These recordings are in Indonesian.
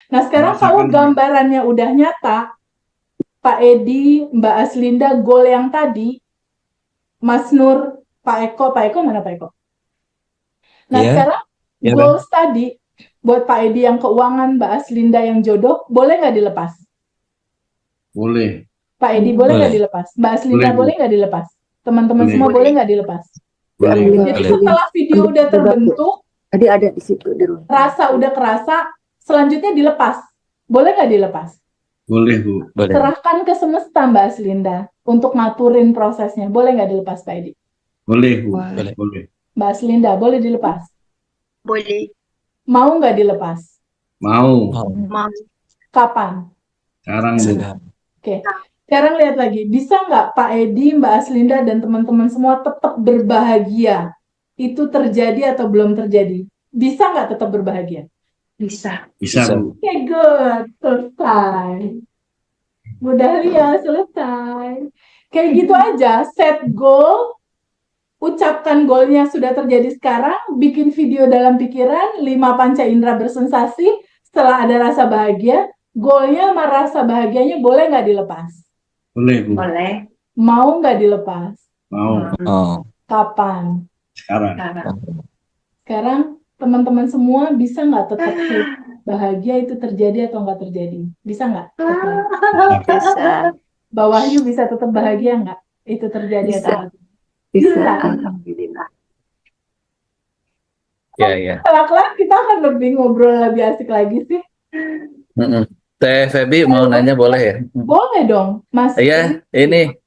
Nah, sekarang kalau Merasakan. gambarannya udah nyata, Pak Edi, Mbak Aslinda, goal yang tadi, Mas Nur, Pak Eko mana Pak Eko? Nah, Iya, sekarang iya Teh. goals tadi buat Pak Edi yang keuangan, Mbak Aslinda yang jodoh, boleh nggak dilepas? Boleh, Pak Edi boleh nggak Boleh, dilepas? Mbak Aslinda boleh Bu, boleh nggak dilepas? Teman-teman boleh, semua boleh Boleh. nggak dilepas? boleh. Diambilin, Jadi boleh. ambilin, setelah video ambil udah di bangku. terbentuk, Tadi ada di situ di ruang. rasa udah kerasa, selanjutnya dilepas. Boleh nggak dilepas? Boleh Bu, Boleh. Serahkan ke semesta Mbak Aslinda untuk ngaturin prosesnya. Boleh nggak dilepas Pak Edi? boleh Bu, Boleh. Boleh. boleh. Mbak Aslinda boleh dilepas? Boleh. Mau nggak dilepas? Mau. Mau. Mau. Kapan? Sekarang Bu. Sekarang. Oke. Sekarang lihat lagi, bisa nggak Pak Edi, Mbak Aslinda, dan teman-teman semua tetap berbahagia? Itu terjadi atau belum terjadi? Bisa nggak tetap berbahagia? Bisa. Bisa Bisa. Bu. Oke, good. Selesai. Bu Dahlia, selesai. Kayak gitu aja, set goal, ucapkan goalnya sudah terjadi sekarang, bikin video dalam pikiran, 5 panca indera bersensasi, setelah ada rasa bahagia, goalnya sama rasa bahagianya boleh nggak dilepas? Boleh Bu. Boleh. Mau nggak dilepas? Mau. Oh. Kapan? Sekarang. Sekarang. Sekarang teman-teman semua bisa nggak tetap bahagia itu terjadi atau nggak terjadi? Bisa nggak? Bisa. Mbak Wahyu bisa tetap bahagia nggak? Itu terjadi atau Bisa. nggak? Bisa. Bisa. Alhamdulillah. Ya, ya. Kelak-kelak kita akan lebih ngobrol lebih asik lagi sih. Mm-mm. Teh Feby mau nanya boleh ya? Boleh dong, Mas. Iya, ini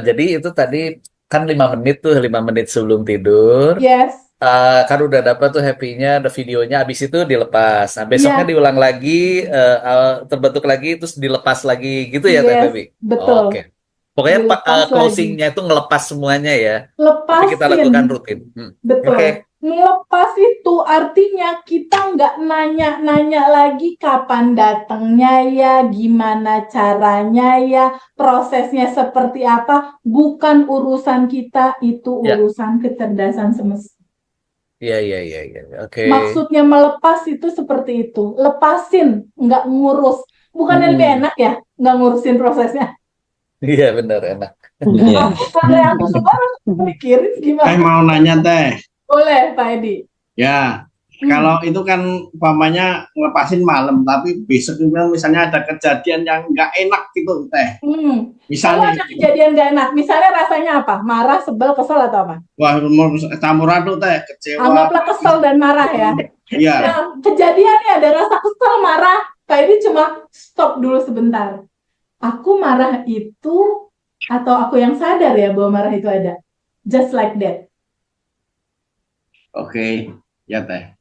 jadi itu tadi kan 5 menit tuh, 5 menit sebelum tidur. Yes. Kan udah dapat tuh happy-nya, ada videonya, habis itu dilepas. Nah, besoknya Iya. diulang lagi, terbentuk lagi, terus dilepas lagi, gitu ya Teh Yes. Feby? Betul. Oke. Pokoknya Dilepas lagi. closing-nya itu ngelepas semuanya ya. Tapi kita lakukan Lepasin. rutin. Oke. Betul. Ngelepas itu artinya kita nggak nanya-nanya lagi kapan datangnya ya, gimana caranya ya, prosesnya seperti apa. Bukan urusan kita, itu Ya, urusan kecerdasan semesta. iya, iya, iya, iya. Oke. Maksudnya melepas itu seperti itu. Lepasin, nggak ngurus. Bukannya lebih Hmm. enak ya, nggak ngurusin prosesnya. Iya, benar, enak. Iya. Kalau yang aku harus mikirin Teh gimana. mau nanya Teh. Boleh, Pak Edi. Ya, kalau itu kan umpamanya ngelepasin malam, tapi besok juga misalnya ada kejadian yang nggak enak gitu Teh. Kalau Misalnya, ada kejadian gak enak, misalnya rasanya apa? Marah, sebel, kesel atau apa? wah mau campur aduk Teh, kecewa. Anggaplah kesel dan marah ya. Iya, Nah, kejadiannya ada rasa kesel, marah. Pak Edi cuma stop dulu sebentar. Aku marah itu atau aku yang sadar ya bahwa marah itu ada? Just like that. oke, ya Teh.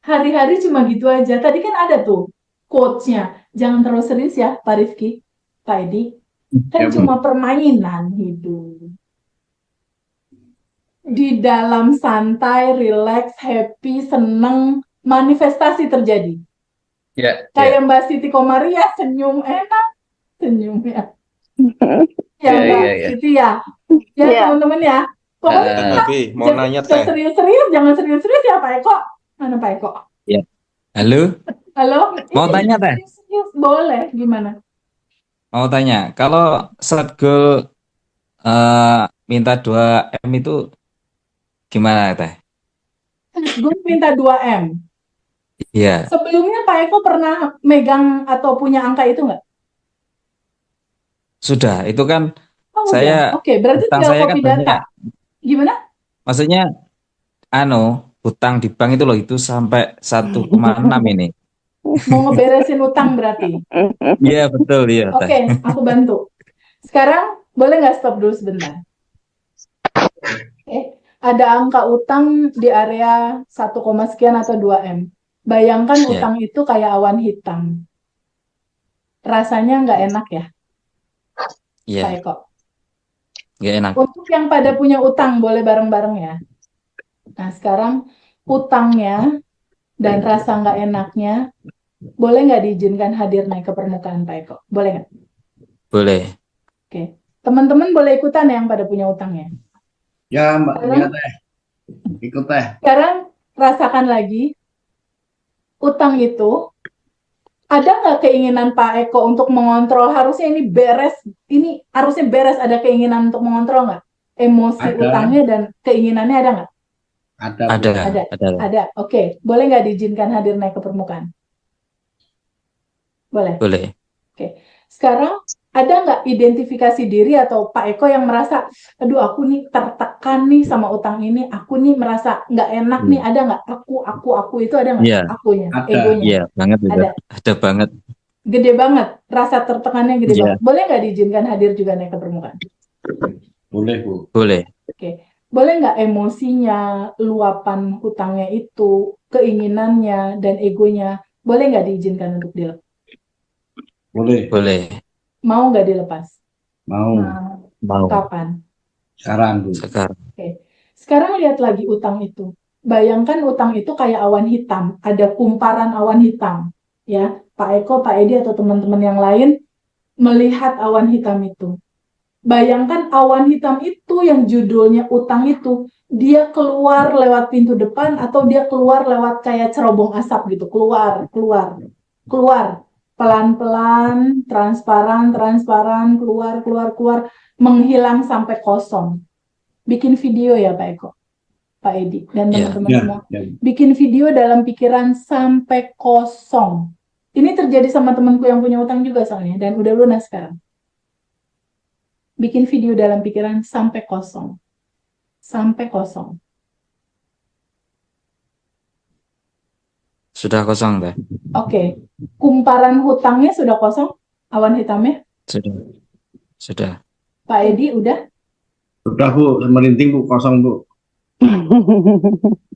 Hari-hari cuma gitu aja. Tadi kan ada tuh quotes-nya. Jangan terlalu serius ya, Pak Rifki, Pak Edi. Kan Ya Bu. cuma permainan hidup. Di dalam santai, relax, happy, seneng, manifestasi terjadi. Ya, ya. Kayak Mbak Siti Komaria, senyum enak, senyum ya. Ya Ya, Mbak ya, ya. Siti ya. Ya Iya. teman-teman ya. Pokoknya Ah, kita Tapi mau nanya jangan Teh. serius-serius, jangan serius-serius ya Pak Eko. Mana Pak Eko? ya. Halo, Halo? mau Ini tanya Teh? serius-serius. Boleh, gimana? Mau tanya, kalau set goal minta 2 M itu gimana Teh? Gue minta 2 M. Iya, Sebelumnya Pak Eko pernah megang atau punya angka itu nggak? sudah. Itu kan Oh udah. saya, Oke, berarti hutang tinggal saya kan copy banyak. data. Gimana? Maksudnya, hutang di bank itu loh, itu sampai 1,6 ini. Mau ngeberesin utang berarti. Iya, betul, iya Teh. Oke, aku bantu. Sekarang boleh nggak stop dulu sebentar? Ada angka utang di area 1, sekian atau 2 M. Bayangkan Ya, utang itu kayak awan hitam. Rasanya nggak enak ya, iya, Pak Eko? nggak enak. Untuk yang pada punya utang, boleh bareng-bareng ya. Nah, sekarang utangnya dan rasa nggak enaknya, boleh nggak diizinkan hadir naik ke permukaan, Pak Eko? Boleh nggak? Boleh. Oke. Teman-teman boleh ikutan yang pada punya utangnya. Ya Mbak, Sekarang, ya Teh. Ikut Teh. sekarang rasakan lagi utang itu, ada nggak keinginan Pak Eko untuk mengontrol, harusnya ini beres, ini harusnya beres, ada keinginan untuk mengontrol nggak? Emosi Ada. utangnya dan keinginannya ada nggak? Ada, Bu. Ada. Oke. Boleh nggak diizinkan hadir naik ke permukaan? Boleh. Boleh. Oke. Sekarang ada nggak identifikasi diri atau Pak Eko yang merasa, aduh aku nih tertekan nih sama utang ini, aku nih merasa nggak enak nih, ada nggak? Aku itu ada nggak? Iya. Akunya, Ada. egonya. Iya, banget itu. Ada. Ada banget. Gede banget, rasa tertekannya gede Iya. banget. Boleh nggak diizinkan hadir juga naik ke permukaan? Boleh, Bu. Boleh. Oke. Boleh nggak emosinya, luapan hutangnya itu, keinginannya, dan egonya, boleh nggak diizinkan untuk dilepas? Boleh. Boleh. Mau nggak dilepas? Mau. Mau. Kapan? Sekarang, Bu. Sekarang. Oke. Sekarang lihat lagi utang itu. Bayangkan utang itu kayak awan hitam, ada kumparan awan hitam. Ya, Pak Eko, Pak Edi, atau teman-teman yang lain melihat awan hitam itu. Bayangkan awan hitam itu yang judulnya utang itu, dia keluar lewat pintu depan atau dia keluar lewat kayak cerobong asap gitu, keluar, pelan-pelan, transparan, keluar, menghilang sampai kosong. Bikin video ya Pak Eko, Pak Edi, dan Iya. teman-teman Ya, semua. ya. Bikin video dalam pikiran sampai kosong. Ini terjadi sama temanku yang punya utang juga soalnya, dan udah lunas sekarang. Bikin video dalam pikiran sampai kosong. Sampai kosong. Sudah kosong, Teh. Oke. Kumparan hutangnya sudah kosong? Awan hitamnya? Sudah. Sudah. Pak Edi udah? Udah, Bu. Merinding, Bu. Kosong, Bu.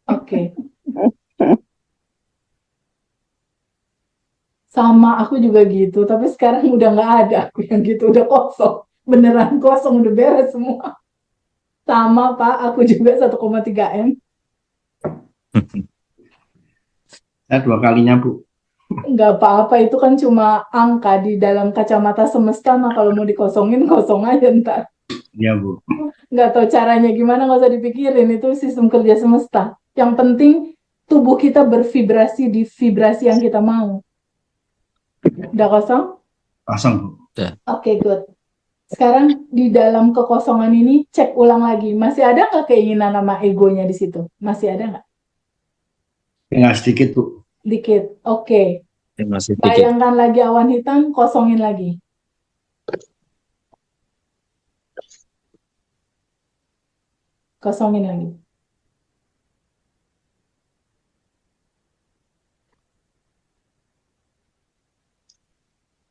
Oke. Sama aku juga gitu, tapi sekarang udah nggak ada aku yang gitu, udah kosong. Beneran kosong, udah beres semua. Sama Pak, aku juga 1,3 M. Saya 2 kalinya, Bu. Nggak apa-apa, itu kan cuma angka di dalam kacamata semesta, mah kalau mau dikosongin, kosong aja ntar. Iya, Bu. Nggak tahu caranya gimana, nggak usah dipikirin, itu sistem kerja semesta. Yang penting tubuh kita bervibrasi di vibrasi yang kita mau. Udah kosong? Kosong, Bu. Oke, good. Sekarang di dalam kekosongan ini cek ulang lagi, masih ada nggak keinginan sama egonya di situ? Masih ada nggak? Tinggal sedikit, Bu. Dikit. Oke. Masih dikit. Bayangkan lagi awan hitam, kosongin lagi. Kosongin lagi.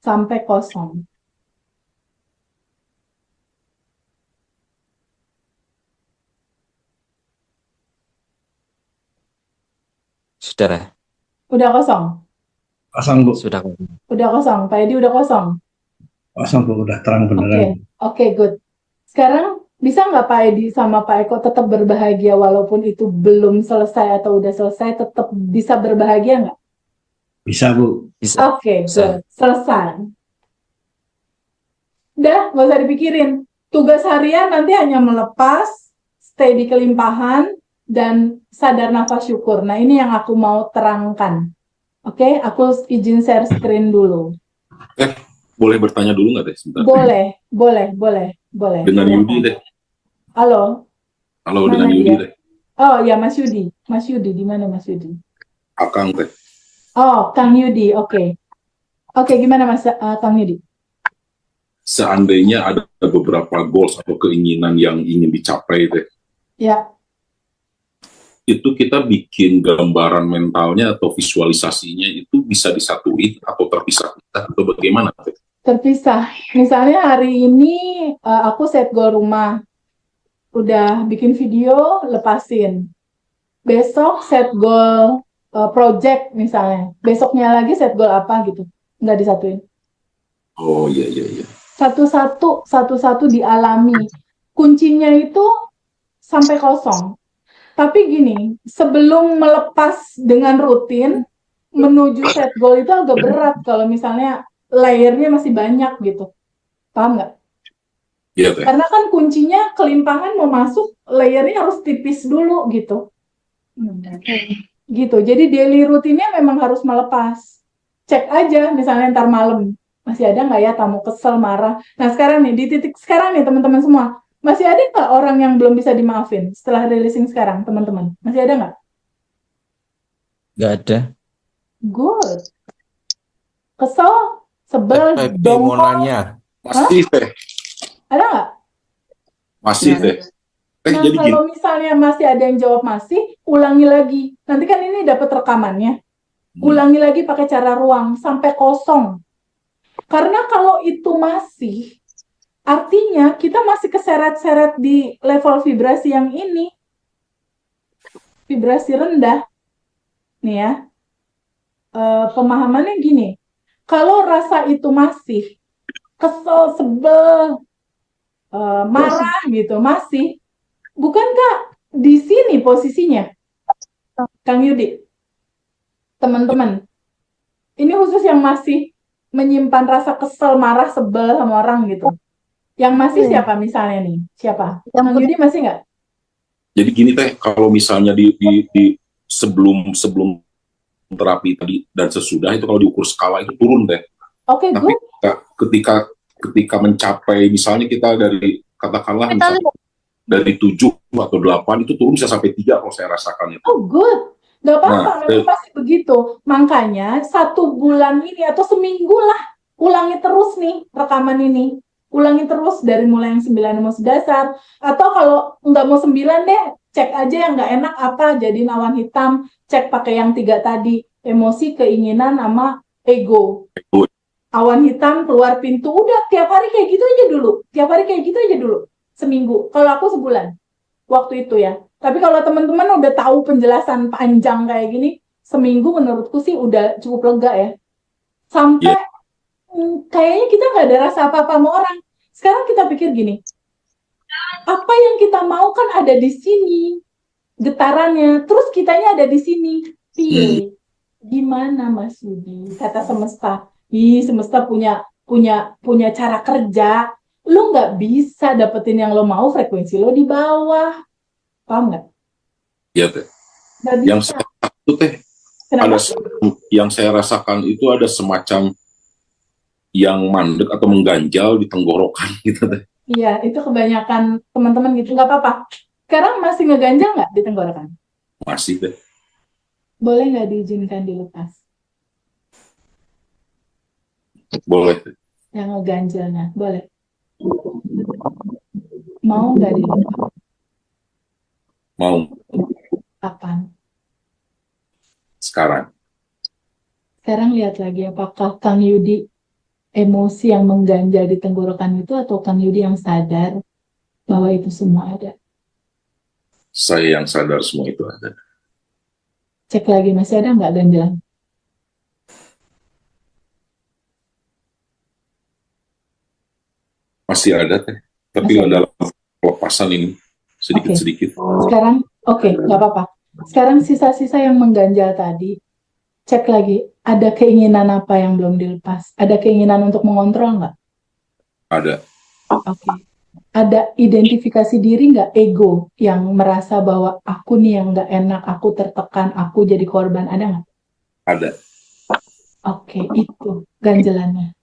Sampai kosong. Sudah, Teh. Udah kosong? Kosong, Bu. Sudah kosong. Udah kosong. Pak Edi udah kosong? Kosong, Bu. Udah terang beneran. Oke, good. Sekarang bisa nggak Pak Edi sama Pak Eko tetap berbahagia walaupun itu belum selesai atau udah selesai, tetap bisa berbahagia nggak? Bisa, Bu. Bisa. Oke, Bisa. good. Selesai. Udah, nggak usah dipikirin. Tugas harian nanti hanya melepas, stay di kelimpahan, dan sadar nafas syukur. Nah, ini yang aku mau terangkan. Oke, aku izin share screen dulu. Boleh bertanya dulu nggak, Teh? Sebentar. Boleh. Dengan Silakan. Yudi, Teh. Halo. Halo, Mana dengan Yudi, dia? Teh. Oh ya, Mas Yudi. Mas Yudi, di mana Mas Yudi? Akang, Teh. Oh, Kang Yudi, oke. Oke, gimana Mas Kang Yudi? Seandainya ada beberapa goals atau keinginan yang ingin dicapai, Teh, Ya, itu kita bikin gambaran mentalnya atau visualisasinya itu bisa disatuin atau terpisah atau bagaimana, Teh? terpisah. Misalnya hari ini aku set goal rumah. Udah bikin video, lepasin. Besok set goal project misalnya. Besoknya lagi set goal apa gitu. Nggak disatuin. Oh, iya. Satu-satu dialami. Kuncinya itu sampai kosong. Tapi gini, sebelum melepas dengan rutin, menuju set goal itu agak berat kalau misalnya layernya masih banyak gitu. Paham nggak? Iya, Teh. Karena kan kuncinya kelimpahan mau masuk, layernya harus tipis dulu gitu. gitu. Jadi daily rutinnya memang harus melepas. Cek aja misalnya ntar malam masih ada nggak ya tamu kesel marah. Nah sekarang nih di titik sekarang nih teman-teman semua masih ada nggak orang yang belum bisa dimaafin setelah releasing sekarang teman-teman? Masih ada nggak? Nggak ada. Good. Kesel, sebel, Happy mau dongkol, nanya. Masih teh, ada nggak? masih teh. Nah Jadi gini, kalau misalnya masih ada yang jawab masih, ulangi lagi. Nanti kan ini dapat rekamannya. Ulangi lagi pakai cara ruang sampai kosong. Karena kalau itu masih, artinya kita masih keseret-seret di level vibrasi yang ini. Vibrasi rendah. Nih ya. Pemahamannya gini. Kalau rasa itu masih kesel, sebel, marah gitu, masih. Bukankah di sini posisinya? Kang Yudi, teman-teman. Ini khusus yang masih menyimpan rasa kesel, marah, sebel sama orang gitu. Yang masih siapa misalnya nih? Siapa? Kang Yudi masih nggak? jadi gini teh, kalau misalnya di sebelum sebelum terapi tadi dan sesudah itu kalau diukur skala itu turun teh. Oke, Tapi good. ketika mencapai misalnya kita dari katakanlah misalnya dari 7 atau 8 itu turun bisa sampai 3 kalau saya rasakan itu. Oh, good. Nggak apa-apa, Nah, memang pasti begitu. Makanya 1 bulan ini atau seminggu lah, ulangi terus nih rekaman ini. Ulangi terus dari mulai yang 9 emosi dasar. Atau kalau nggak mau 9 deh, cek aja yang nggak enak apa, jadiin awan hitam. Cek pakai yang 3 tadi, emosi, keinginan, sama ego. Awan hitam keluar pintu, udah tiap hari kayak gitu aja dulu. Tiap hari kayak gitu aja dulu. Seminggu. Kalau aku sebulan. Waktu itu ya. Tapi kalau teman-teman udah tahu penjelasan panjang kayak gini, seminggu menurutku sih udah cukup lega ya. Sampai kayaknya kita nggak ada rasa apa-apa sama orang. Sekarang kita pikir gini, apa yang kita mau kan ada di sini, getarannya. Terus kitanya ada di sini. Gimana Mas Yudi? Kata semesta. Semesta punya cara kerja. Lo nggak bisa dapetin yang lo mau, frekuensi lo di bawah. Paham nggak? Iya teh. Nggak Yang bisa. saya itu teh Kenapa? yang saya rasakan itu ada semacam yang mandek atau mengganjal di tenggorokan gitu teh. Iya, itu kebanyakan teman-teman gitu. Nggak apa-apa. Sekarang masih ngeganjal nggak di tenggorokan? Masih teh. Boleh nggak diizinkan dilepas? Boleh teh. Yang ngeganjalnya, boleh. Mau nggak dilepas? Mau Kapan? sekarang. Sekarang lihat lagi, apakah Kang Yudi emosi yang mengganjal di tenggorokan itu atau Kang Yudi yang sadar bahwa itu semua ada? Saya yang sadar semua itu ada. Cek lagi, masih ada nggak ganjalan? Masih ada teh. Tapi Masih ada. dalam pelepasan ini sedikit-sedikit. Sekarang, oke, nggak apa-apa. Sekarang sisa-sisa yang mengganjal tadi, cek lagi, ada keinginan apa yang belum dilepas? Ada keinginan untuk mengontrol nggak? Ada. Oke. Ada identifikasi diri nggak, ego, yang merasa bahwa aku nih yang nggak enak, aku tertekan, aku jadi korban, ada nggak? Ada. Oke, itu ganjelannya.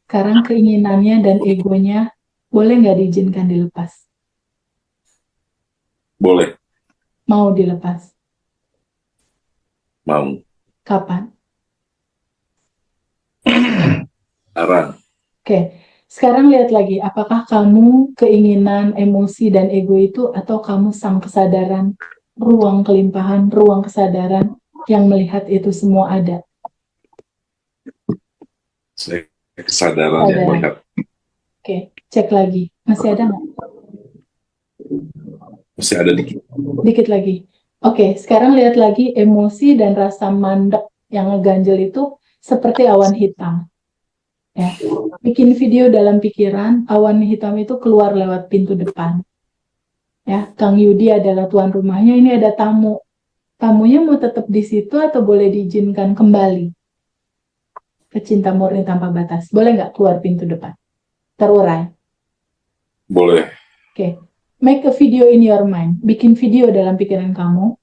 Sekarang keinginannya dan egonya boleh nggak diizinkan dilepas? Boleh. Mau dilepas? Mau. Kapan? Sekarang. Oke, sekarang lihat lagi, apakah kamu keinginan, emosi, dan ego itu, atau kamu sang kesadaran, ruang kelimpahan, ruang kesadaran yang melihat itu semua ada? Saya kesadaran yang melihat. Oke, cek lagi, masih ada nggak? Masih ada dikit. Dikit lagi. Oke, sekarang lihat lagi emosi dan rasa mandek yang ngeganjel itu seperti awan hitam. Ya, bikin video dalam pikiran, awan hitam itu keluar lewat pintu depan. Ya, Kang Yudi adalah tuan rumahnya, ini ada tamu. Tamunya mau tetap di situ atau boleh diizinkan kembali ke Cinta Murni Tanpa Batas? Boleh nggak keluar pintu depan? Terurai. Boleh. Oke. Make a video in your mind. Bikin video dalam pikiran kamu.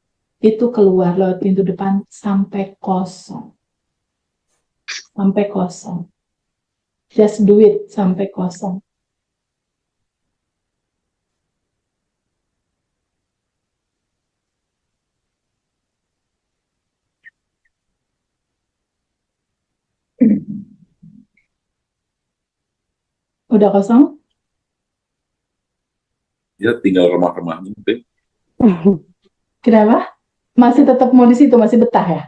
itu keluar lewat pintu depan sampai kosong. Sampai kosong. Just do it sampai kosong. Udah kosong? Ya tinggal remah-remahnya. Oke. Kenapa? Masih tetap mau di situ, masih betah ya?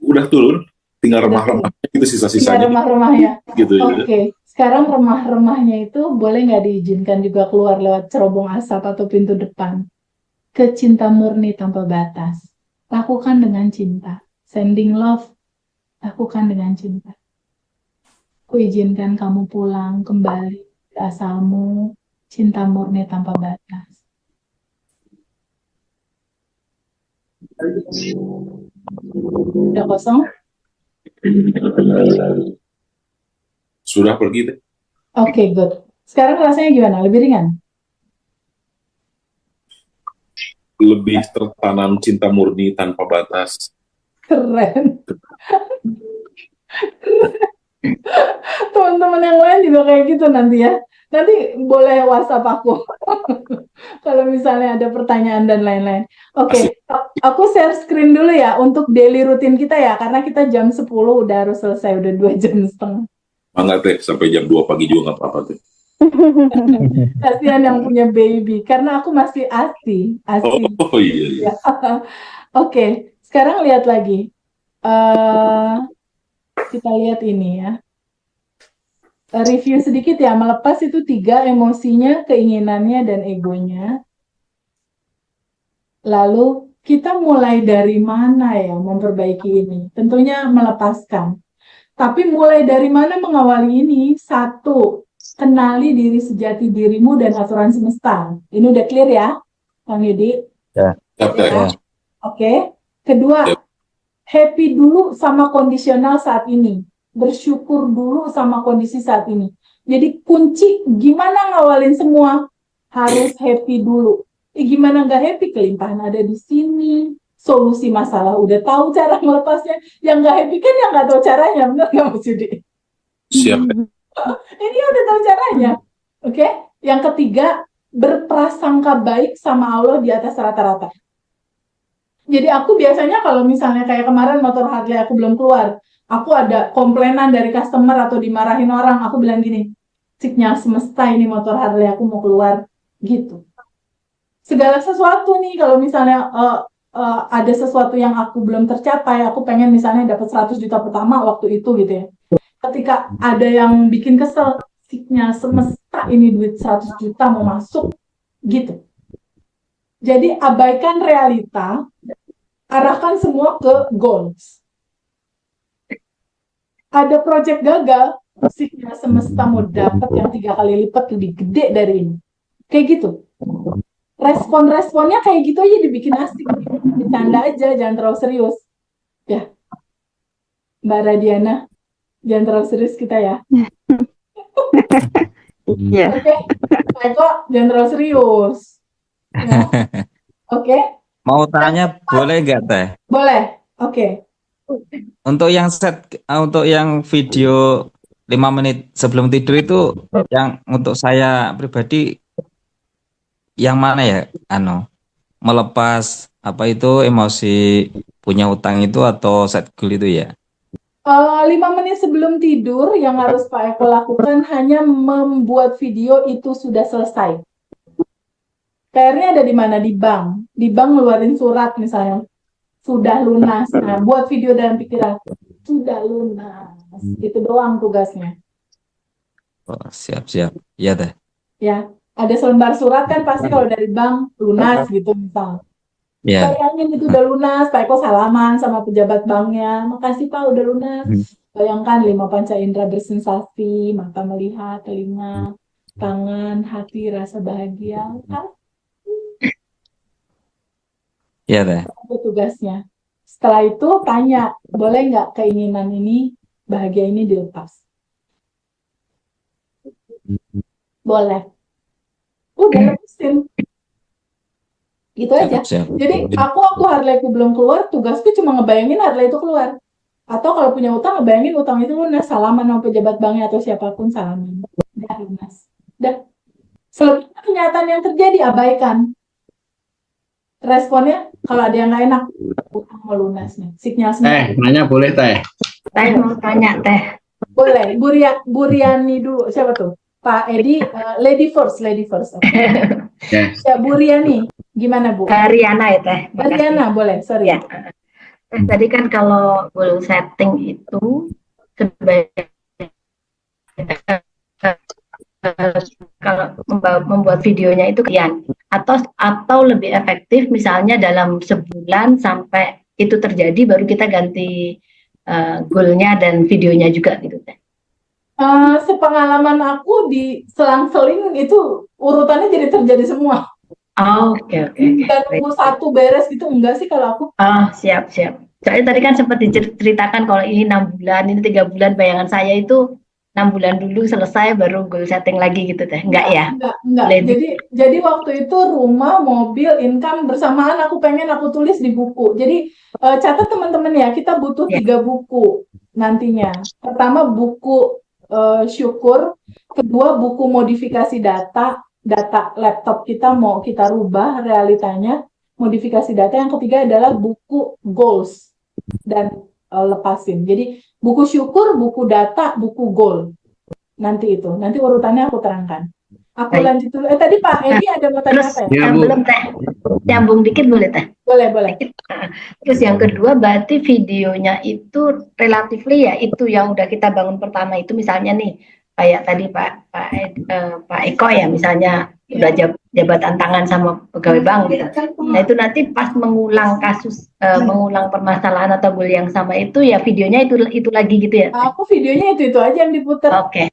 Udah turun, tinggal Udah remah-remahnya itu Tinggal sisa-sisanya remah-remah ya. gitu ya. Oke, sekarang remah-remahnya itu boleh nggak diizinkan juga keluar lewat cerobong asap atau pintu depan ke cinta murni tanpa batas. Lakukan dengan cinta. Sending love, lakukan dengan cinta. Ku izinkan kamu pulang kembali ke asalmu, cinta murni tanpa batas. Udah kosong? Sudah pergi deh. Oke, good. Sekarang rasanya gimana? Lebih ringan? Lebih tertanam cinta murni tanpa batas. Keren. Teman-teman yang lain juga kayak gitu nanti ya. Nanti boleh WhatsApp aku kalau misalnya ada pertanyaan dan lain-lain. Asik. Oke, aku share screen dulu ya untuk daily rutin kita ya, karena kita jam 10 udah harus selesai, udah 2 jam setengah. Enggak teh, sampai jam 2 pagi juga nggak apa-apa teh. Kasihan yang punya baby, karena aku masih ASI. Oh iya, iya. Ya. Oke, sekarang lihat lagi. Eh, kita lihat ini ya. Review sedikit ya, melepas itu 3 emosinya, keinginannya, dan egonya. Lalu kita mulai dari mana ya memperbaiki ini? Tentunya melepaskan. Tapi mulai dari mana mengawali ini? 1, kenali diri sejati dirimu dan aturan semesta. Ini udah clear ya, Bang Yudi? Ya. Siap, teh. Ya. Oke. Kedua, Yap. happy dulu sama kondisional saat ini. Bersyukur dulu sama kondisi saat ini. Jadi kunci gimana ngawalin semua, harus happy dulu. Gimana nggak happy? Kelimpahan ada di sini. Solusi masalah udah tahu cara melepasnya. Yang nggak happy kan yang nggak tahu caranya. Benar nggak Mas Yudi? Siap, teh. Ini udah tahu caranya. Oke. Yang ketiga, berprasangka baik sama Allah di atas rata-rata. Jadi aku biasanya kalau misalnya kayak kemarin motor Harley aku belum keluar, aku ada komplainan dari customer atau dimarahin orang, aku bilang gini, signal semesta ini motor Harley aku mau keluar, gitu. Segala sesuatu nih, kalau misalnya ada sesuatu yang aku belum tercapai, aku pengen misalnya dapat 100 juta pertama waktu itu gitu ya. Ketika ada yang bikin kesel, signal semesta ini duit 100 juta mau masuk, gitu. Jadi abaikan realita, arahkan semua ke goals. Ada project gagal, signal semesta mau dapat yang 3 kali lipat lebih gede dari ini. Kayak gitu. Respon-responnya kayak gitu aja dibikin asik. Bercanda aja, jangan terlalu serius. Ya, Mbak Radiana, jangan terlalu serius kita ya. Iya. Oke, Pak Eko, jangan terlalu serius. Ya. Oke, Mau tanya boleh nggak teh? boleh. Oke. Untuk yang video 5 menit sebelum tidur itu yang untuk saya pribadi yang mana ya? Melepas apa itu emosi punya utang itu atau set goal itu ya? 5 menit sebelum tidur yang harus Pak Eko lakukan hanya membuat video itu sudah selesai. PR-nya ada di mana? Di bank. Di bank ngeluarin surat misalnya. Sudah lunas. Nah, buat video dalam pikiran. Sudah lunas. Itu doang tugasnya. Oh, siap-siap. Iya teh. Ya, ada selembar surat kan pasti kalau dari bank lunas gitu misal. Ya. Bayangin itu udah lunas, Pak Eko salaman sama pejabat banknya. Makasih Pak, udah lunas. Bayangkan 5 panca indera bersensasi, mata melihat, telinga, tangan, hati, rasa bahagia. Kan? Iya teh. Itu tugasnya. Setelah itu tanya, boleh nggak keinginan ini, bahagia ini dilepas? Boleh. Udah lepasin. Gitu aja. Siap. Jadi aku Harley-ku belum keluar, tugasku cuma ngebayangin Harley itu keluar. Atau kalau punya utang, ngebayangin utang itu lunas, salaman sama pejabat banknya atau siapapun salaman. Udah lunas. Udah. Selebihnya kenyataan yang terjadi, abaikan. Responnya, kalau ada yang nggak enak, utang mau lunas nih. Signal semua. Nanya boleh teh. Teh mau tanya teh. Boleh. Bu Riani dulu. Siapa tuh? Pak Edi, lady first. Okay. Ya, Bu Riani, gimana Bu? Riana ya teh. Makasih. Riana, boleh. Sorry. Ya. Tadi kan kalau goal setting itu sebaiknya kalau membuat videonya itu kalian atau lebih efektif misalnya dalam sebulan sampai itu terjadi baru kita ganti goalnya dan videonya juga gitu teh. Sepengalaman aku di selang-seling itu urutannya jadi terjadi semua. Oke. Dan nunggu satu beres gitu enggak sih kalau aku. Siap. Soalnya tadi kan sempat diceritakan kalau ini 6 bulan, ini 3 bulan, bayangan saya itu 6 bulan dulu selesai baru goal setting lagi gitu teh. Enggak ya? Enggak. Jadi waktu itu rumah, mobil, income bersamaan aku tulis di buku. Jadi catat teman-teman ya, kita butuh 3 buku nantinya. Pertama buku syukur, kedua buku modifikasi data laptop kita mau kita rubah realitanya, modifikasi data, yang ketiga adalah buku goals dan lepasin. Jadi buku syukur, buku data, buku goal. Nanti urutannya aku terangkan. Aku lanjut dulu. Tadi Pak Edi ada mau tanya apa ya? Belum teh. Nyambung dikit boleh teh? Boleh. Terus yang kedua berarti videonya itu relatifly ya itu yang udah kita bangun pertama itu misalnya nih kayak tadi Pak Eko ya misalnya udah jabatan tangan sama pegawai bank gitu. Nah itu nanti pas mengulang kasus mengulang permasalahan atau goal yang sama itu ya videonya itu lagi gitu ya? Aku videonya itu aja yang diputar. Oke.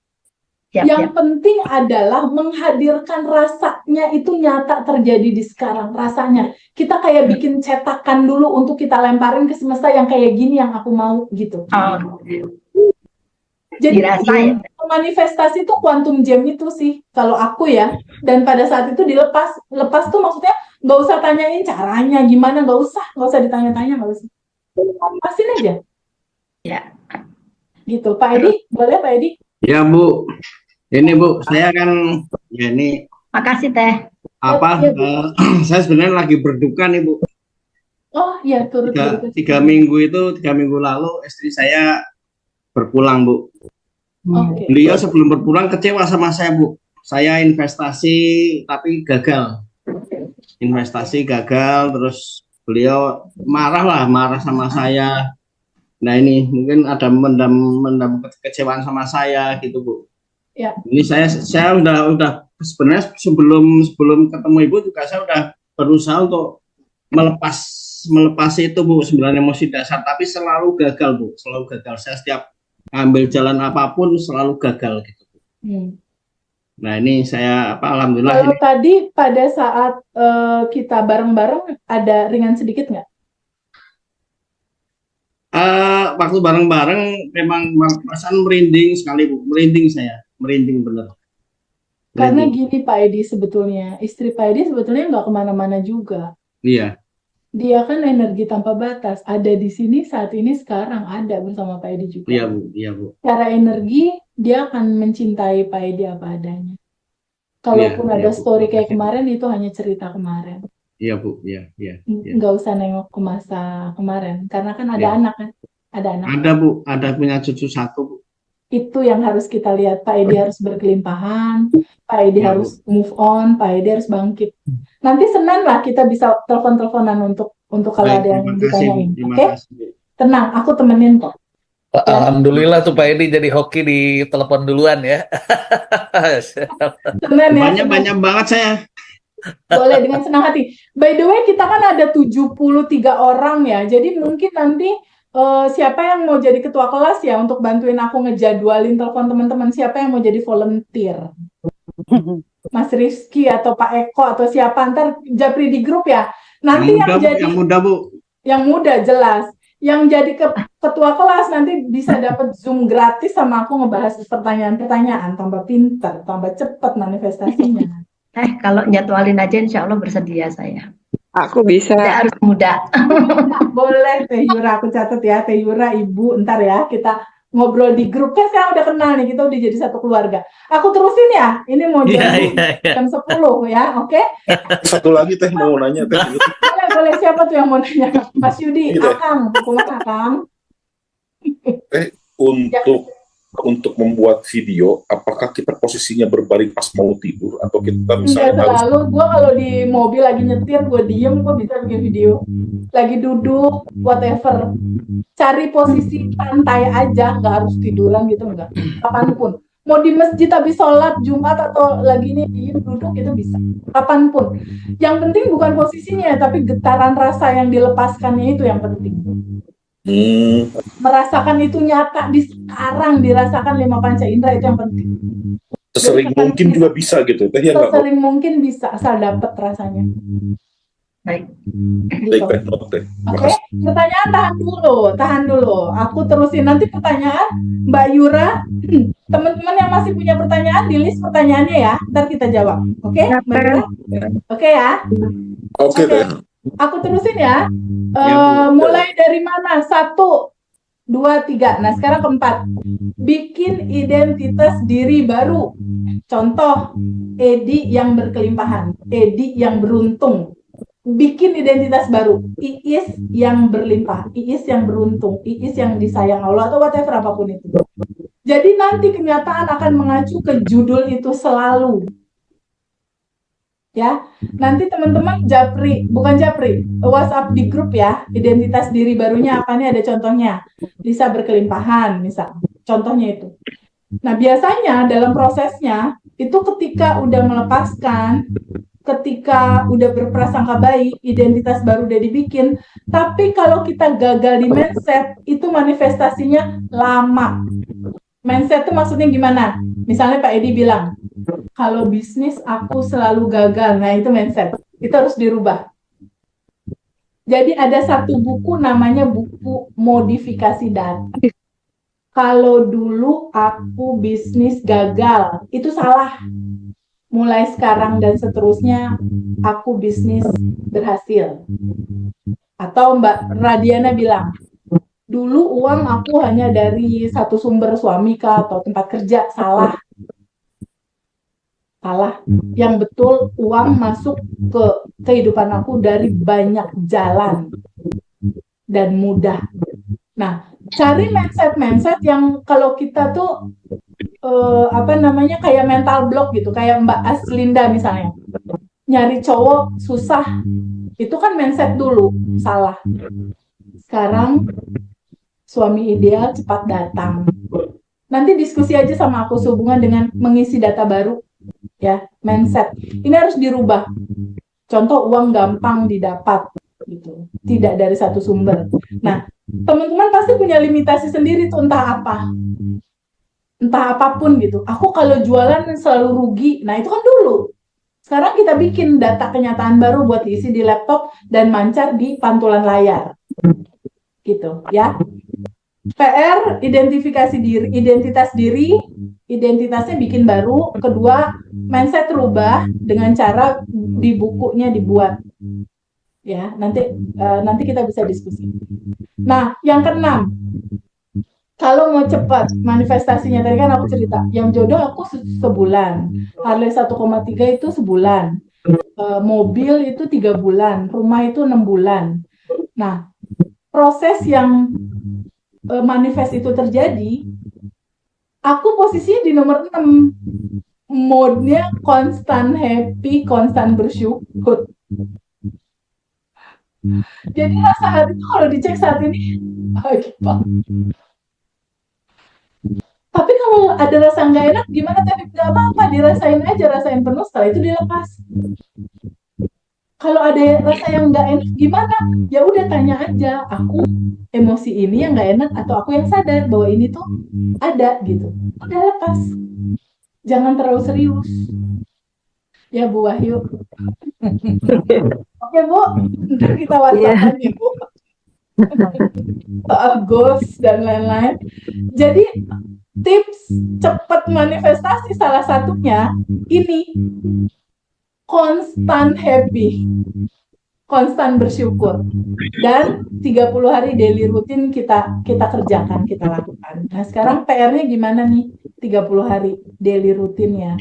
Yang penting adalah menghadirkan rasanya itu nyata terjadi di sekarang. Rasanya kita kayak bikin cetakan dulu untuk kita lemparin ke semesta yang kayak gini yang aku mau gitu. Jadi manifestasi itu quantum gem itu sih kalau aku ya. Dan pada saat itu lepas tuh maksudnya nggak usah tanyain caranya gimana, nggak usah ditanya-tanya, nggak usah. Lepasin aja. Ya. Gitu. Pak Edi, boleh Pak Edi? Ya Bu, ini Bu, saya kan ya ini. Makasih teh. Saya sebenarnya lagi berduka nih Bu. Oh iya, turut. 3 minggu lalu istri saya berpulang Bu. Okay. Beliau sebelum berpulang kecewa sama saya Bu. Saya investasi tapi gagal. Terus beliau marah sama saya. Nah ini mungkin ada mendam kekecewaan sama saya gitu Bu. Ya. Ini saya udah sebenarnya sebelum ketemu Ibu juga saya udah berusaha untuk melepas itu Bu, 9 emosi dasar, tapi selalu gagal Bu, Saya setiap ambil jalan apapun selalu gagal gitu Bu. Nah ini saya alhamdulillah. Kalau tadi pada saat kita bareng-bareng ada ringan sedikit nggak? Waktu bareng-bareng memang perasaan merinding sekali Bu, merinding bener. Karena gini Pak Edi sebetulnya, istri Pak Edi sebetulnya nggak kemana-mana juga. Iya. Dia kan energi tanpa batas, ada di sini saat ini sekarang ada bersama Pak Edi juga. Iya Bu. Secara energi dia akan mencintai Pak Edi apa adanya. Kalaupun ada story kayak kemarin itu hanya cerita kemarin. Iya Bu, iya. Nggak usah nengok ke masa kemarin, karena kan ada anak kan. Ada anak. Ada Bu, ada punya cucu 1 Bu. Itu yang harus kita lihat. Pak Edi harus berkelimpahan, Pak Edi harus move on, Pak Edi harus bangkit. Nanti Senin lah kita bisa telepon-teleponan untuk kalau ada yang ditanyain. Oke? Tenang, aku temenin kok. Alhamdulillah tuh Pak Edi jadi hoki di telepon duluan ya. Senin ya. Banyak banget saya. Boleh dengan senang hati. By the way, kita kan ada 73 orang ya. Jadi mungkin nanti siapa yang mau jadi ketua kelas ya untuk bantuin aku ngejadwalin telepon teman-teman, siapa yang mau jadi volunteer? Mas Rizky atau Pak Eko atau siapa, ntar japri di grup ya. Nanti yang muda Bu. Yang muda jelas. Yang jadi ketua kelas nanti bisa dapat Zoom gratis sama aku ngebahas pertanyaan-pertanyaan, tambah pinter, tambah cepat manifestasinya. Kalau jadwalin aja insya Allah bersedia saya. Aku bisa. Tidak harus muda. Boleh Teh Yura, aku catat ya. Teh Yura, Ibu, ntar ya kita ngobrol di grup. Kan sekarang udah kenal nih, kita udah jadi satu keluarga. Aku terusin ya, ini mau jam 10 ya, oke? Satu lagi Teh mau nanya Teh. Boleh, siapa tuh yang mau nanya? Mas Yudi, Iya. Akang, kumaha Akang? Untuk membuat video, apakah kita posisinya berbaring pas mau tidur atau kita Enggak misalnya harus selalu, gue kalau di mobil lagi nyetir, gue diem, gue bisa bikin video. Lagi duduk, whatever. Cari posisi santai aja, nggak harus tiduran gitu, enggak. Kapanpun. Mau di masjid habis sholat Jumat atau lagi nih diem duduk itu bisa. Kapanpun. Yang penting bukan posisinya, tapi getaran rasa yang dilepaskannya itu yang penting. Merasakan itu nyata di sekarang, dirasakan 5 panca indera itu yang penting. sesering mungkin juga bisa gitu Teh ya nggak? Sesering mungkin bisa asal dapat rasanya. Baik. Baik Gitu. Teh, Teh. Oke, pertanyaan tahan dulu. Aku terusin nanti pertanyaan Mbak Yura. Teman-teman yang masih punya pertanyaan di list pertanyaannya ya, ntar kita jawab. Oke, Mbak Yura? Oke ya. Oke Teh. Aku terusin ya. Bu. Mulai dari mana? 1, 2, 3. Nah, sekarang keempat. Bikin identitas diri baru. Contoh, Edi yang berkelimpahan, Edi yang beruntung. Bikin identitas baru. Iis yang berlimpah, Iis yang beruntung, Iis yang disayang Allah atau whatever apapun itu. Jadi nanti kenyataan akan mengacu ke judul itu selalu. Ya, nanti teman-teman bukan japri, WhatsApp di grup ya, identitas diri barunya apa nih, ada contohnya. Lisa berkelimpahan, misal. Contohnya itu. Nah, biasanya dalam prosesnya, itu ketika udah melepaskan, ketika udah berprasangka baik, identitas baru udah dibikin, tapi kalau kita gagal di mindset, itu manifestasinya lama. Mindset itu maksudnya gimana? Misalnya Pak Edi bilang, kalau bisnis aku selalu gagal. Nah, itu mindset. Itu harus dirubah. Jadi ada satu buku namanya buku modifikasi data. Kalau dulu aku bisnis gagal, itu salah. Mulai sekarang dan seterusnya, aku bisnis berhasil. Atau Mbak Radiana bilang, dulu uang aku hanya dari satu sumber suami kah atau tempat kerja, salah. Yang betul uang masuk ke kehidupan aku dari banyak jalan dan mudah. Nah, cari mindset yang kalau kita tuh kayak mental block gitu, kayak Mbak Aslinda misalnya, nyari cowok susah, itu kan mindset dulu salah. Sekarang suami ideal cepat datang. Nanti diskusi aja sama aku sehubungan dengan mengisi data baru. Ya, mindset ini harus dirubah. Contoh, uang gampang didapat gitu, tidak dari satu sumber. Nah, teman-teman pasti punya limitasi sendiri tuh, entah apapun gitu. Aku kalau jualan selalu rugi. Nah, itu kan dulu. Sekarang kita bikin data kenyataan baru buat diisi di laptop dan mancar di pantulan layar gitu ya. PR, identifikasi diri, identitasnya bikin baru. Kedua, mindset rubah dengan cara di bukunya dibuat. Ya, nanti kita bisa diskusi. Nah, yang keenam, kalau mau cepat manifestasinya, tadi kan aku cerita, yang jodoh aku sebulan, Harley 1,3 itu sebulan, mobil itu 3 bulan, rumah itu 6 bulan. Nah, proses yang manifest itu terjadi, aku posisinya di nomor 6. Mode-nya konstan happy, konstan bersyukur. Jadi rasa hati itu kalau dicek saat ini bahagia banget. Tapi kalau ada rasa nggak enak, gimana tadi? Nggak apa-apa, dirasain aja, rasain penuh, setelah itu dilepas. Kalau ada rasa yang nggak enak, gimana? Ya udah tanya aja, aku emosi ini yang nggak enak atau aku yang sadar bahwa ini tuh ada gitu. Udah lepas. Jangan terlalu serius. Ya Bu Wahyu. Oke Bu, ntar kita WhatsApp ya Bu. Goals dan lain-lain. Jadi tips cepat manifestasi salah satunya ini, konstan happy. konstan bersyukur. Dan 30 hari daily rutin kita kerjakan, kita lakukan. Nah, sekarang PR-nya gimana nih? 30 hari daily rutinnya.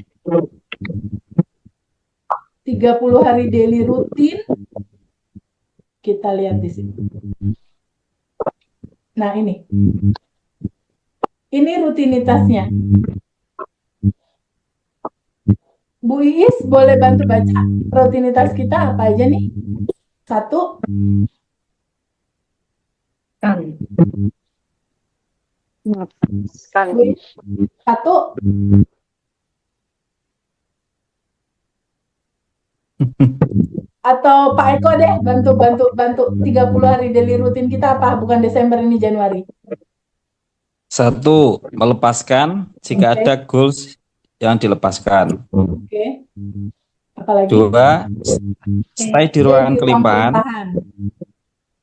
30 hari daily rutin, kita lihat di sini. Nah, ini rutinitasnya. Bu Iis boleh bantu baca rutinitas kita apa aja nih? 1. Bu Iis. 1. Atau Pak Eko deh, bantu 30 hari daily rutin kita apa? Bukan Desember ini, Januari. 1. Melepaskan jika Oke. ada goals yang dilepaskan. Oke. Apalagi? 2. Stay di ruangan Di ruang kelimpahan. kelimpahan.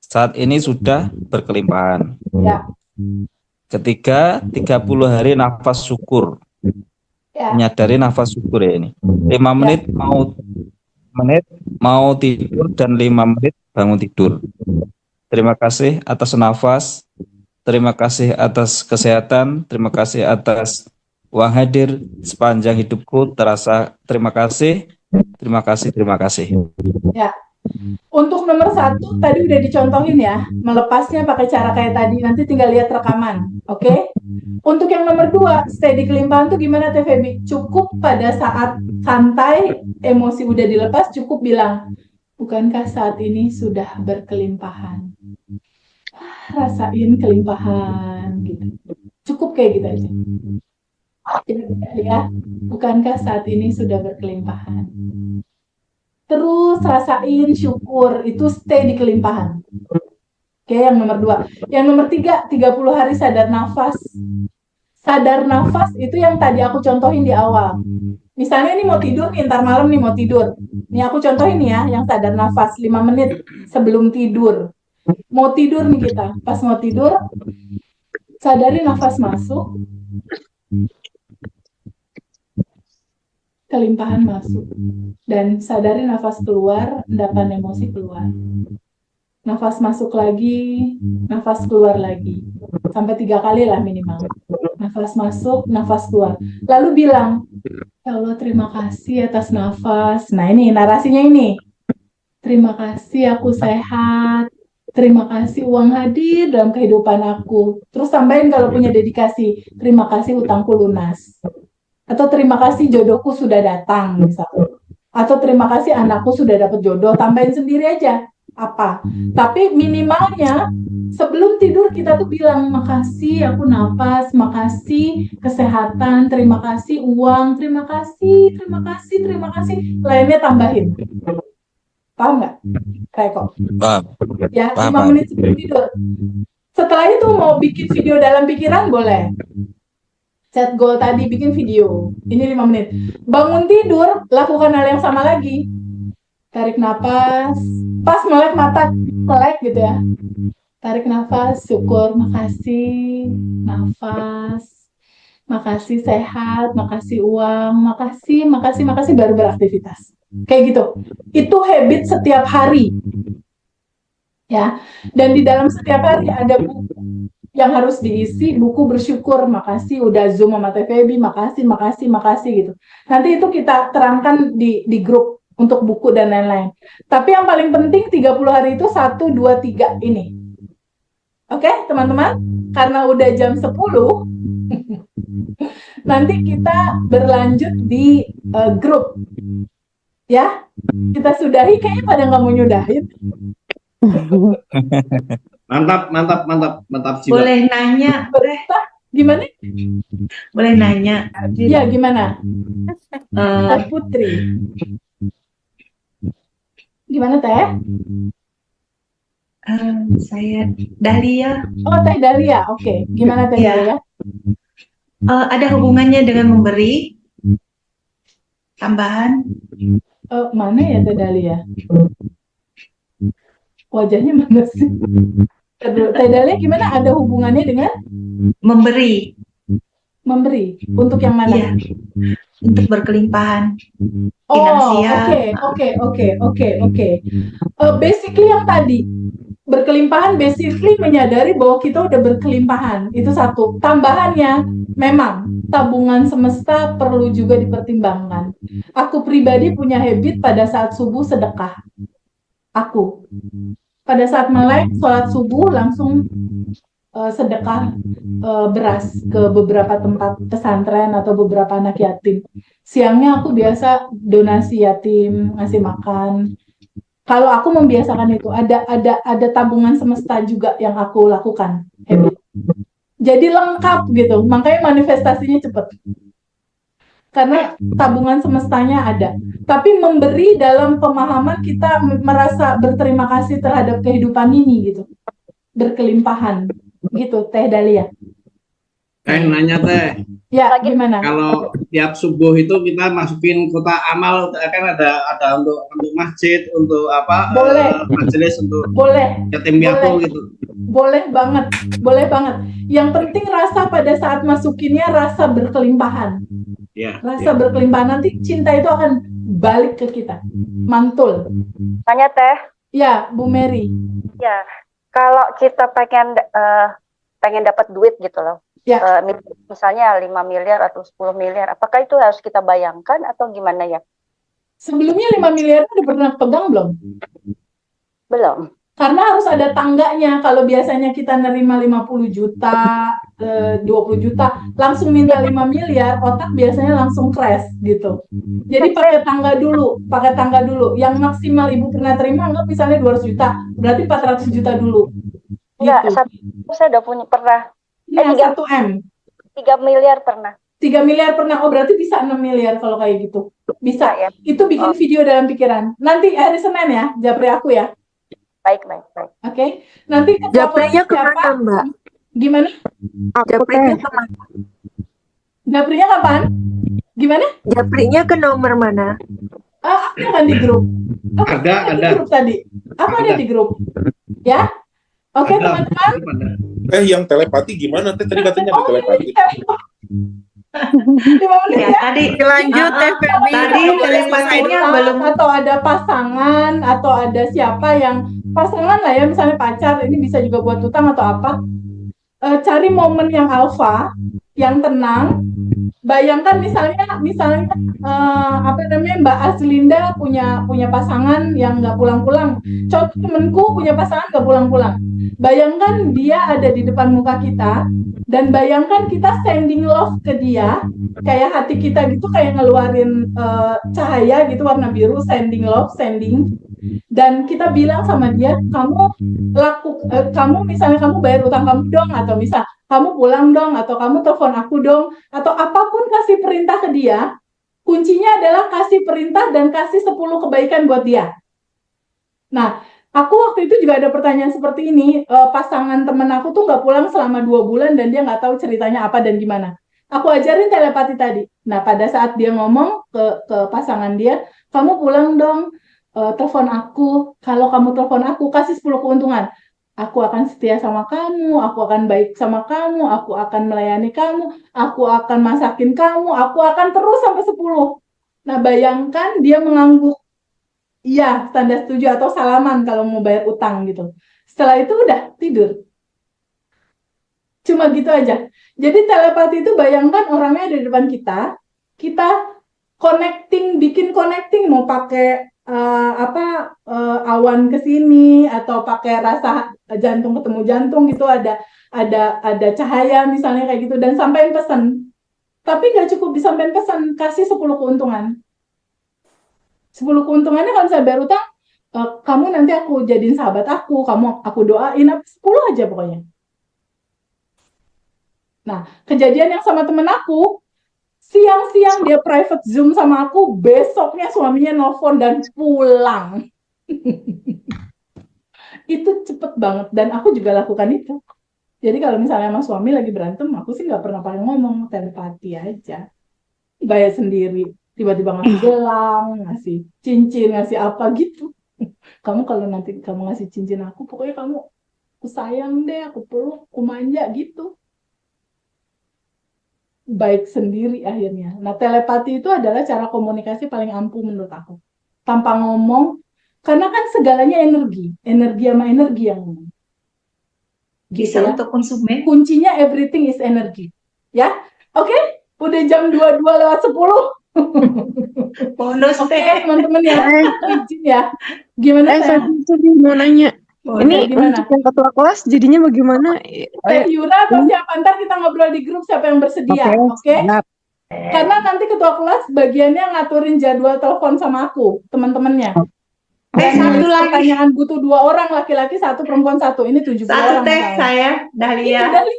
Saat ini sudah berkelimpahan. Ya. Ketiga, 30 hari nafas syukur. Ya. Menyadari nafas syukur ya ini. 5 menit mau tidur dan 5 menit bangun tidur. Terima kasih atas nafas. Terima kasih atas kesehatan. Terima kasih atas uang hadir sepanjang hidupku. Terasa terima kasih. Terima kasih. Terima kasih. Ya. Untuk nomor 1 tadi udah dicontohin ya, melepasnya pakai cara kayak tadi. Nanti tinggal lihat rekaman, oke? Untuk yang nomor 2, stay di kelimpahan tuh gimana Teh Feby? Cukup pada saat santai, emosi udah dilepas, cukup bilang, bukankah saat ini sudah berkelimpahan? Rasain kelimpahan, gitu. Cukup kayak gitu aja. Ya, bukankah saat ini sudah berkelimpahan? Terus rasain syukur, itu stay di kelimpahan. Oke, yang nomor 2. Yang nomor 3, 30 hari sadar nafas. Sadar nafas itu yang tadi aku contohin di awal. Misalnya ini mau tidur nih, ntar malam nih mau tidur. Nih aku contohin nih ya, yang sadar nafas 5 menit sebelum tidur. Mau tidur nih kita, pas mau tidur, sadari nafas masuk, kelimpahan masuk, dan sadari nafas keluar, endapan emosi keluar. Nafas masuk lagi, nafas keluar lagi, sampai 3 kali lah minimal. Nafas masuk, nafas keluar. Lalu bilang, ya Allah terima kasih atas nafas. Nah ini narasinya ini. Terima kasih aku sehat. Terima kasih uang hadir dalam kehidupan aku. Terus tambahin kalau punya dedikasi. Terima kasih utangku lunas. Atau terima kasih jodohku sudah datang misalnya. Atau terima kasih anakku sudah dapat jodoh. Tambahin sendiri aja. Apa? Tapi minimalnya sebelum tidur kita tuh bilang makasih aku napas, makasih kesehatan, terima kasih uang, terima kasih. Lainnya tambahin. Paham nggak? Kayak kok. Paham. Ya, Paham, 5 menit sebelum tidur. Setelah itu mau bikin video dalam pikiran boleh. Set goal tadi bikin video. Ini 5 menit. Bangun tidur, lakukan hal yang sama lagi. Tarik napas, pas melek mata, melek gitu ya. Tarik nafas, syukur, makasih, nafas, makasih sehat, makasih uang, makasih, baru beraktivitas. Kayak gitu. Itu habit setiap hari. Ya. Dan di dalam setiap hari ada buku yang harus diisi, buku bersyukur, makasih udah Zoom sama Teh Feby, makasih gitu. Nanti itu kita terangkan di grup untuk buku dan lain-lain. Tapi yang paling penting 30 hari itu 1, 2, 3 ini. Oke, teman-teman? Karena udah jam 10, nanti kita berlanjut di grup. Ya, kita sudahi, kayaknya pada nggak mau nyudahin. Mantap jiwa. Boleh nanya, Gimana? boleh nanya. Ya, gimana? Eh, Putri. Gimana, Teh? saya Dahlia. Oh, Teh Dahlia. Oke. Gimana, Teh Iya. Dahlia? Ada hubungannya dengan memberi tambahan? Mana ya Teh Dahlia? Wajahnya mana sih? Teh Dahlia gimana? Ada hubungannya dengan Memberi. memberi? Untuk yang mana? Iya. untuk berkelimpahan Oh, finansial. oke. Basically yang tadi berkelimpahan, basically menyadari bahwa kita udah berkelimpahan. Itu satu. Tambahannya, memang tabungan semesta perlu juga dipertimbangkan. Aku pribadi punya habit pada saat subuh sedekah. Aku pada saat melek sholat subuh langsung sedekah beras ke beberapa tempat pesantren atau beberapa anak yatim. Siangnya aku biasa donasi yatim, ngasih makan. Kalau aku membiasakan itu, ada tabungan semesta juga yang aku lakukan. Habit. Jadi lengkap gitu, makanya manifestasinya cepet. Karena tabungan semestanya ada. Tapi memberi dalam pemahaman kita merasa berterima kasih terhadap kehidupan ini gitu. Berkelimpahan gitu, Teh Dahlia. Nanya Teh, Ya, gimana? kalau tiap subuh itu kita masukin kota amal kan ada untuk masjid, untuk apa? Boleh. Majelis untuk Boleh. yatim piatu gitu. Boleh banget. Yang penting rasa pada saat masukinnya rasa berkelimpahan. Ya. Rasa berkelimpahan, nanti cinta itu akan balik ke kita. Mantul. Tanya Teh. Ya, Bu Mary. Ya, kalau kita pengen dapat duit gitu loh. Ya. Misalnya 5 miliar atau 10 miliar, apakah itu harus kita bayangkan atau gimana ya? Sebelumnya 5 miliar udah pernah pegang belum? Belum. Karena harus ada tangganya. Kalau biasanya kita nerima 50 juta, 20 juta, langsung minta 5 miliar, otak biasanya langsung crash gitu. Jadi pakai tangga dulu. Yang maksimal Ibu pernah terima anggap misalnya 200 juta, berarti 400 juta dulu. Enggak, Gitu. saya udah pernah. Ya, 1M. 3 miliar pernah. 3 miliar pernah. Oh, berarti bisa 6 miliar kalau kayak gitu. Bisa. Ya. Itu bikin video dalam pikiran. Nanti hari Senin ya, japri aku ya. Baik. Oke. Nanti japrinya kemana, Mbak? Gimana? Japrinya kemana? Japrinya kapan? Gimana? Japrinya ke nomor mana? Ada kan di grup? Ada. Di grup tadi. Apa ada di grup? Ya? Oke, teman-teman. Yang telepati gimana? Tadi katanya ada telepati. 5 menit Ya, ya? tadi Lanjut, Teh Febi. tadi telepatinya belum. Atau ada pasangan, atau ada siapa yang pasangan lah ya, misalnya pacar, ini bisa juga buat utang atau apa. Cari momen yang alfa, yang tenang. Bayangkan misalnya Mbak Aslinda punya pasangan yang nggak pulang-pulang. Contoh temenku punya pasangan nggak pulang-pulang. Bayangkan dia ada di depan muka kita dan bayangkan kita sending love ke dia, kayak hati kita gitu kayak ngeluarin cahaya gitu warna biru, sending love, dan kita bilang sama dia, kamu misalnya kamu bayar utang kamu dong, atau misal kamu pulang dong, atau kamu telepon aku dong, atau apapun kasih perintah ke dia. Kuncinya adalah kasih perintah dan kasih 10 kebaikan buat dia. Nah, aku waktu itu juga ada pertanyaan seperti ini. Pasangan temen aku tuh nggak pulang selama 2 bulan dan dia nggak tahu ceritanya apa dan gimana. Aku ajarin telepati tadi. Nah, pada saat dia ngomong ke pasangan dia, kamu pulang dong, telepon aku. Kalau kamu telepon aku, kasih 10 keuntungan. Aku akan setia sama kamu, aku akan baik sama kamu, aku akan melayani kamu, aku akan masakin kamu, aku akan terus sampai 10. Nah, bayangkan dia mengangguk. Iya, tanda setuju atau salaman kalau mau bayar utang gitu. Setelah itu udah tidur. Cuma gitu aja. Jadi telepati itu bayangkan orangnya ada di depan kita, kita bikin connecting mau pakai awan ke sini atau pakai rasa jantung ketemu jantung gitu, ada cahaya misalnya kayak gitu, dan sampaikan pesan. Tapi nggak cukup disampaikan pesan, kasih 10 keuntungan. 10 keuntungannya kalau misalnya bayar utang, kamu nanti aku jadiin sahabat aku doain, 10 aja pokoknya. Nah, kejadian yang sama temen aku, siang-siang dia private Zoom sama aku, besoknya suaminya nelfon dan pulang. Itu cepet banget, dan aku juga lakukan itu. Jadi kalau misalnya sama suami lagi berantem, aku sih nggak pernah pakai ngomong, telepati aja. Bayar sendiri, tiba-tiba ngasih gelang, ngasih cincin, ngasih apa gitu. Kamu kalau nanti kamu ngasih cincin aku, pokoknya aku sayang deh, aku peluk, aku manja gitu. baik sendiri akhirnya. Nah, telepati itu adalah cara komunikasi paling ampuh menurut aku. Tanpa ngomong, karena kan segalanya energi sama energi yang ngomong. Bisa Ya. untuk konsumen. Kuncinya everything is energy. Ya, oke? Udah jam 22:10. Bonus Oke, teh. teman-teman ya, izin ya. Gimana saya? Feby mau nanya. Ini gimana? Untuk yang ketua kelas jadinya bagaimana? Yura atau siapa? Ntar kita ngobrol di grup siapa yang bersedia, oke? Siap. Karena nanti ketua kelas bagiannya ngaturin jadwal telepon sama aku, teman-temannya. Satu lagi. Pertanyaan butuh 2 orang, laki-laki 1, perempuan 1. Ini 70 Satu orang. teh masalahnya. saya, Dahlia. Dali.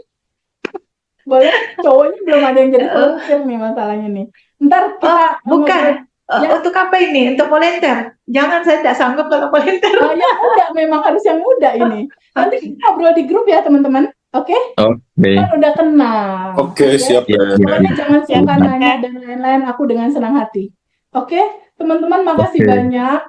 Boleh, cowoknya belum ada yang jadi volunteer nih masalahnya nih. Ntar kita Bukan. Ya. Untuk apa ini? Untuk volunteer. Jangan, saya tidak sanggup kalau volunteer. yang muda, memang harus yang muda ini. Nanti kita ngobrol di grup ya teman-teman. Oke? Oke. Kan udah kenal. Oke, siap. Pokoknya jangan suka nanya dan lain-lain. Aku dengan senang hati. Oke? Teman-teman makasih Oke. banyak.